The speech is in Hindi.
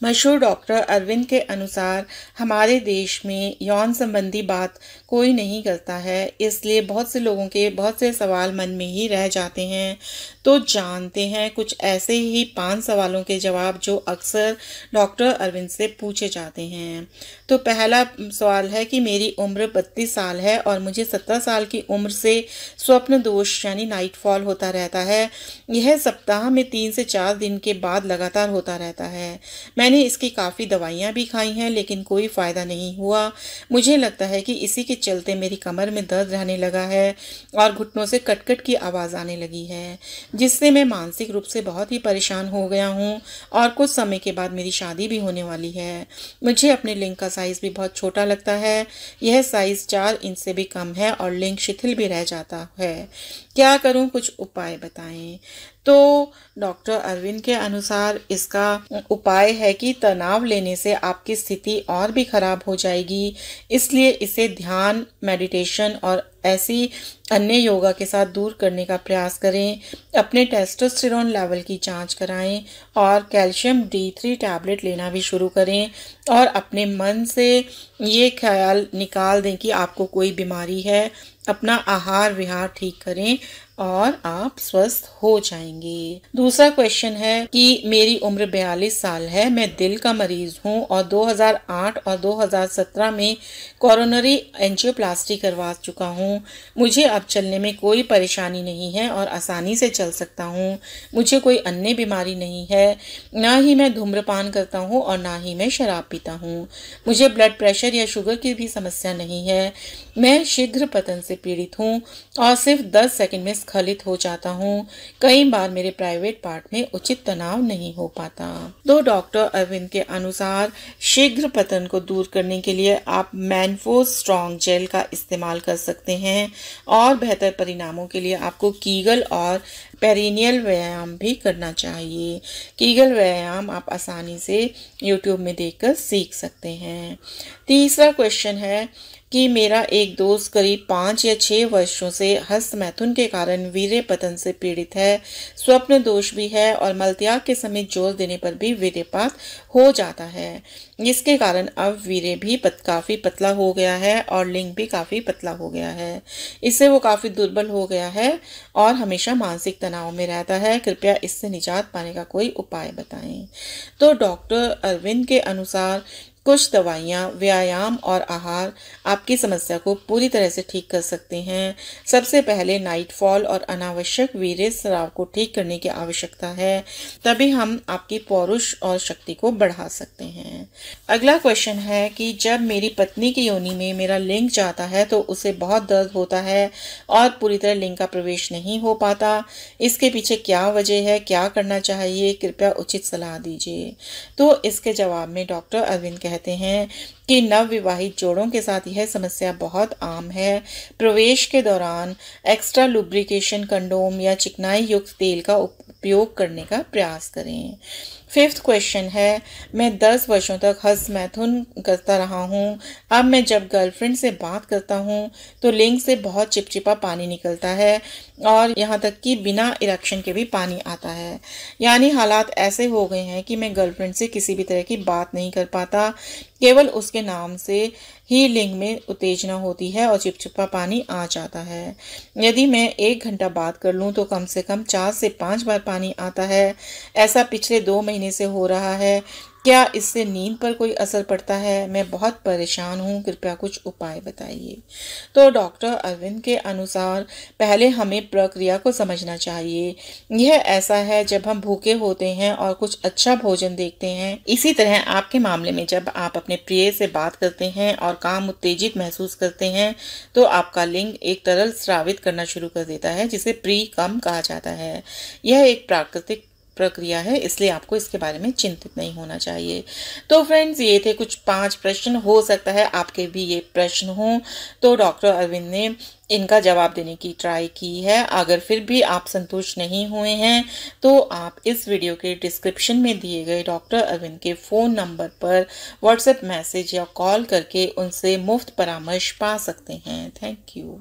मशहूर डॉक्टर अरविंद के अनुसार हमारे देश में यौन संबंधी बात कोई नहीं करता है, इसलिए बहुत से लोगों के बहुत से सवाल मन में ही रह जाते हैं। तो जानते हैं कुछ ऐसे ही 5 सवालों के जवाब जो अक्सर डॉक्टर अरविंद से पूछे जाते हैं। तो पहला सवाल है कि मेरी उम्र 32 साल है और मुझे 17 साल की उम्र से स्वप्न दोष यानी नाइट फॉल होता रहता है। यह सप्ताह में 3 से 4 दिन के बाद लगातार होता रहता है। मैंने इसकी काफ़ी दवाइयाँ भी खाई हैं लेकिन कोई फ़ायदा नहीं हुआ। मुझे लगता है कि इसी के चलते मेरी कमर में दर्द रहने लगा है और घुटनों से कट-कट की आवाज़ आने लगी है, जिससे मैं मानसिक रूप से बहुत ही परेशान हो गया हूँ और कुछ समय के बाद मेरी शादी भी होने वाली है। मुझे अपने लिंग का साइज़ भी बहुत छोटा लगता है। यह साइज़ 4 इंच से भी कम है और लिंग शिथिल भी रह जाता है। क्या करूँ? कुछ उपाय बताएं। तो डॉक्टर अरविंद के अनुसार इसका उपाय है कि तनाव लेने से आपकी स्थिति और भी खराब हो जाएगी, इसलिए इसे ध्यान, मेडिटेशन और ऐसी अन्य योगा के साथ दूर करने का प्रयास करें। अपने टेस्टोस्टेरोन लेवल की जांच कराएं और कैल्शियम D3 टैबलेट लेना भी शुरू करें और अपने मन से ये ख्याल निकाल दें कि आपको कोई बीमारी है। अपना आहार विहार ठीक करें और आप स्वस्थ हो जाएंगे। दूसरा क्वेश्चन है कि मेरी उम्र 42 साल है, मैं दिल का मरीज हूँ और 2008 और 2017 में कोरोनरी एंजियोप्लास्टी करवा चुका हूँ। मुझे अब चलने में कोई परेशानी नहीं है और आसानी से चल सकता हूँ। मुझे कोई अन्य बीमारी नहीं है, ना ही मैं धूम्रपान करता हूँ और ना ही मैं शराब पीता हूँ। मुझे ब्लड प्रेशर या शुगर की भी समस्या नहीं है। मैं शीघ्र पतन से पीड़ित हूँ और सिर्फ 10 सेकंड में स्खलित हो जाता हूँ। कई बार मेरे प्राइवेट पार्ट में उचित तनाव नहीं हो पाता। तो डॉक्टर अरविंद के अनुसार शीघ्र पतन को दूर करने के लिए आप मैनफोर्स स्ट्रॉन्ग जेल का इस्तेमाल कर सकते हैं और बेहतर परिणामों के लिए आपको कीगल और पेरिनियल व्यायाम भी करना चाहिए। कीगल व्यायाम आप आसानी से YouTube में देखकर सीख सकते हैं। तीसरा क्वेश्चन है कि मेरा एक दोस्त करीब 5 या 6 वर्षों से हस्त मैथुन के कारण वीर्य पतन से पीड़ित है। स्वप्न दोष भी है और मलत्याग के समय जोर देने पर भी वीर्यपात हो जाता है, जिसके कारण अब वीर्य भी काफ़ी पतला हो गया है और लिंग भी काफ़ी पतला हो गया है। इससे वो काफ़ी दुर्बल हो गया है और हमेशा मानसिक तनाव में रहता है। कृपया इससे निजात पाने का कोई उपाय बताएं। तो डॉक्टर अरविंद के अनुसार कुछ दवाइयाँ, व्यायाम और आहार आपकी समस्या को पूरी तरह से ठीक कर सकते हैं। सबसे पहले नाइट फॉल और अनावश्यक वीर्य स्राव को ठीक करने की आवश्यकता है, तभी हम आपकी पौरुष और शक्ति को बढ़ा सकते हैं। अगला क्वेश्चन है कि जब मेरी पत्नी की योनि में मेरा लिंग जाता है तो उसे बहुत दर्द होता है और पूरी तरह लिंग का प्रवेश नहीं हो पाता। इसके पीछे क्या वजह है, क्या करना चाहिए? कृपया उचित सलाह दीजिए। तो इसके जवाब में डॉक्टर अरविंद कहते हैं कि नवविवाहित जोड़ों के साथ यह समस्या बहुत आम है। प्रवेश के दौरान एक्स्ट्रा लुब्रिकेशन, कंडोम या चिकनाई युक्त तेल का उपयोग करने का प्रयास करें। 5th क्वेश्चन है, मैं 10 वर्षों तक हस्त मैथुन करता रहा हूँ। अब मैं जब गर्लफ्रेंड से बात करता हूँ तो लिंग से बहुत चिपचिपा पानी निकलता है और यहाँ तक कि बिना इरेक्शन के भी पानी आता है। यानी हालात ऐसे हो गए हैं कि मैं गर्लफ्रेंड से किसी भी तरह की बात नहीं कर पाता। केवल उसके नाम से ही लिंग में उत्तेजना होती है और चिपचिपा पानी आ जाता है। यदि मैं 1 घंटा बात कर लूँ तो कम से कम 4 से 5 बार पानी आता है। ऐसा पिछले 2 महीने से हो रहा है। क्या इससे नींद पर कोई असर पड़ता है? मैं बहुत परेशान हूँ, कृपया कुछ उपाय बताइए। तो डॉक्टर अरविंद के अनुसार पहले हमें प्रक्रिया को समझना चाहिए। यह ऐसा है जब हम भूखे होते हैं और कुछ अच्छा भोजन देखते हैं। इसी तरह आपके मामले में जब आप अपने प्रिय से बात करते हैं और काम उत्तेजित महसूस करते हैं तो आपका लिंग एक तरल स्रावित करना शुरू कर देता है, जिसे प्री कम कहा जाता है। यह एक प्राकृतिक प्रक्रिया है, इसलिए आपको इसके बारे में चिंतित नहीं होना चाहिए। तो फ्रेंड्स, ये थे कुछ 5 प्रश्न। हो सकता है आपके भी ये प्रश्न हों, तो डॉक्टर अरविंद ने इनका जवाब देने की ट्राई की है। अगर फिर भी आप संतुष्ट नहीं हुए हैं तो आप इस वीडियो के डिस्क्रिप्शन में दिए गए डॉक्टर अरविंद के फ़ोन नंबर पर व्हाट्सएप मैसेज या कॉल करके उनसे मुफ्त परामर्श पा सकते हैं। Thank you.